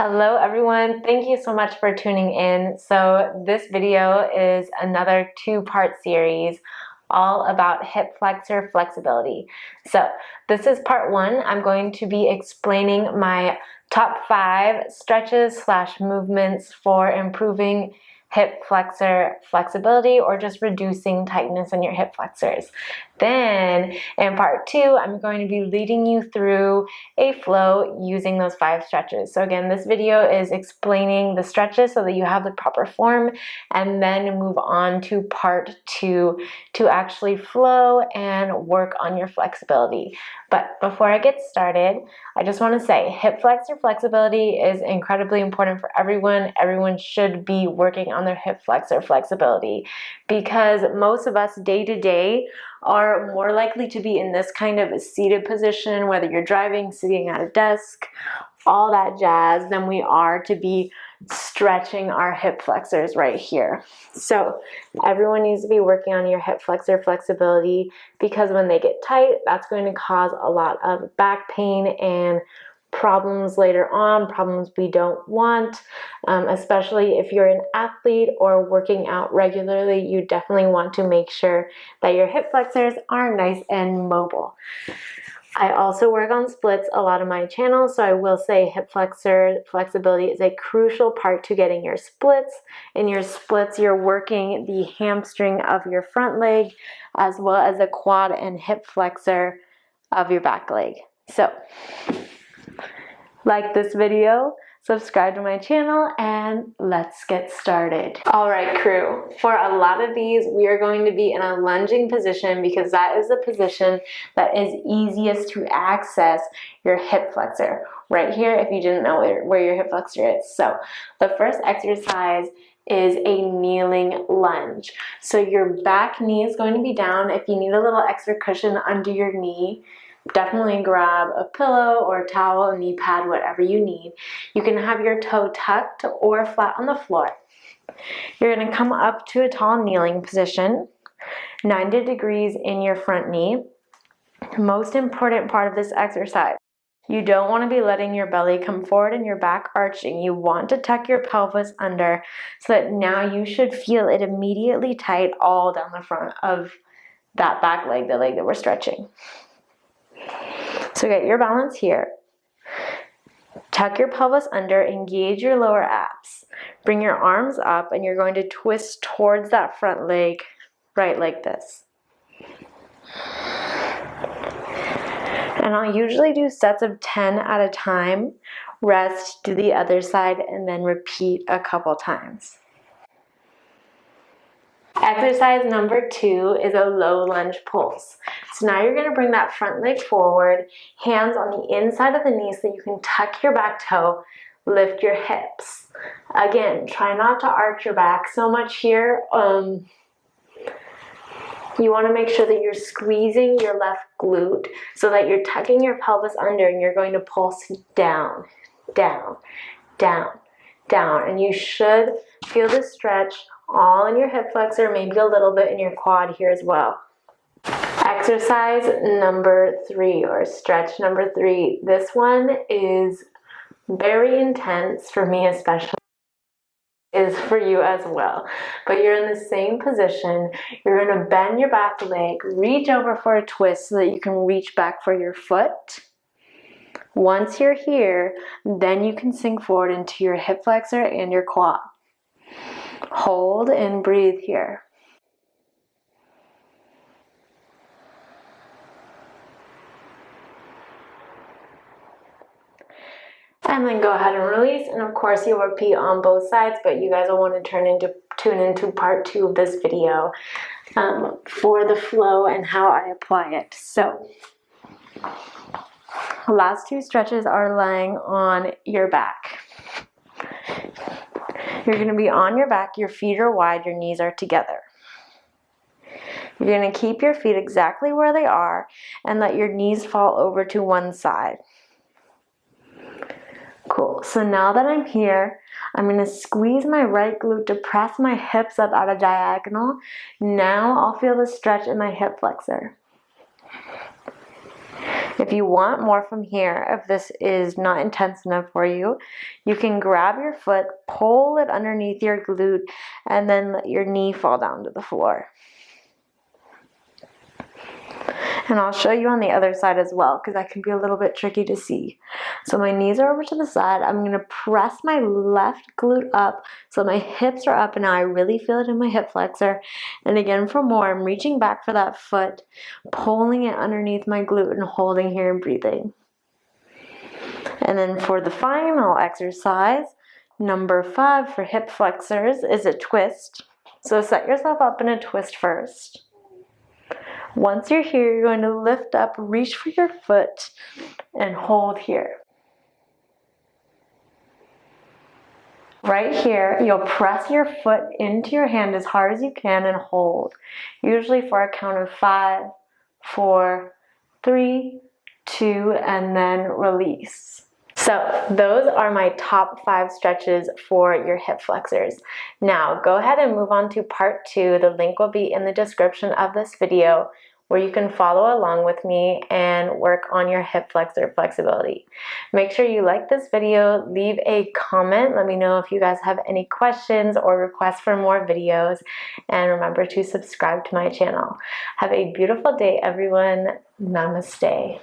Hello everyone, thank you so much for tuning in. So this video is another two-part series all about hip flexor flexibility. So this is part one. I'm going to be explaining my top 5 stretches / movements for improving hip flexor flexibility or just reducing tightness in your hip flexors. Then in part 2, I'm going to be leading you through a flow using those 5 stretches. So again, this video is explaining the stretches so that you have the proper form, and then move on to part 2 to actually flow and work on your flexibility. But before I get started, I just want to say hip flexor flexibility is incredibly important for everyone. Everyone should be working on their hip flexor flexibility because most of us day to day are more likely to be in this kind of a seated position, whether you're driving, sitting at a desk, all that jazz, than we are to be stretching our hip flexors right here. So everyone needs to be working on your hip flexor flexibility because when they get tight, that's going to cause a lot of back pain and problems later on, problems we don't want, especially if you're an athlete or working out regularly. You definitely want to make sure that your hip flexors are nice and mobile. I also work on splits a lot of my channels, so I will say hip flexor flexibility is a crucial part to getting your splits. In your splits, you're working the hamstring of your front leg as well as the quad and hip flexor of your back leg. So like this video, subscribe to my channel, and let's get started. All right, crew. For a lot of these, we are going to be in a lunging position because that is the position that is easiest to access your hip flexor. Right here, if you didn't know where your hip flexor is. So the first exercise is a kneeling lunge. So your back knee is going to be down. If you need a little extra cushion under your knee, definitely grab a pillow or a towel, a knee pad, whatever you need. You can have your toe tucked or flat on the floor. You're going to come up to a tall kneeling position, 90 degrees in your front knee. Most important part of this exercise, you don't want to be letting your belly come forward and your back arching. You want to tuck your pelvis under so that now you should feel it immediately tight all down the front of that back leg, the leg that we're stretching. So get your balance here. Tuck your pelvis under, engage your lower abs. Bring your arms up and you're going to twist towards that front leg, right like this. And I'll usually do sets of 10 at a time. Rest, do the other side, and then repeat a couple times. Exercise number 2 is a low lunge pulse. So now you're going to bring that front leg forward, hands on the inside of the knee so you can tuck your back toe, lift your hips. Again, try not to arch your back so much here. You want to make sure that you're squeezing your left glute so that you're tucking your pelvis under and you're going to pulse down, down, down, down. And you should feel the stretch all in your hip flexor, maybe a little bit in your quad here as well. Exercise number 3, or stretch number 3. This one is very intense for me especially. Is for you as well. But you're in the same position. You're going to bend your back leg, reach over for a twist so that you can reach back for your foot. Once you're here, then you can sink forward into your hip flexor and your quad. Hold and breathe here. And then go ahead and release, and of course you'll repeat on both sides, but you guys will want to tune into part 2 of this video for the flow and how I apply it. So the last 2 stretches are lying on your back. You're going to be on your back, your feet are wide, your knees are together. You're going to keep your feet exactly where they are and let your knees fall over to one side. Cool. So now that I'm here, I'm going to squeeze my right glute to press my hips up at a diagonal. Now I'll feel the stretch in my hip flexor. If you want more from here, if this is not intense enough for you, you can grab your foot, pull it underneath your glute, and then let your knee fall down to the floor. And I'll show you on the other side as well, because that can be a little bit tricky to see. So my knees are over to the side. I'm going to press my left glute up so my hips are up, and now I really feel it in my hip flexor. And again, for more, I'm reaching back for that foot, pulling it underneath my glute and holding here and breathing. And then for the final exercise, number 5 for hip flexors is a twist. So set yourself up in a twist first. Once you're here, you're going to lift up, reach for your foot, and hold here. Right here, you'll press your foot into your hand as hard as you can and hold. Usually for a count of 5, 4, 3, 2, and then release. So those are my top 5 stretches for your hip flexors. Now go ahead and move on to part 2. The link will be in the description of this video, where you can follow along with me and work on your hip flexor flexibility. Make sure you like this video, leave a comment, let me know if you guys have any questions or requests for more videos, and remember to subscribe to my channel. Have a beautiful day, everyone. Namaste.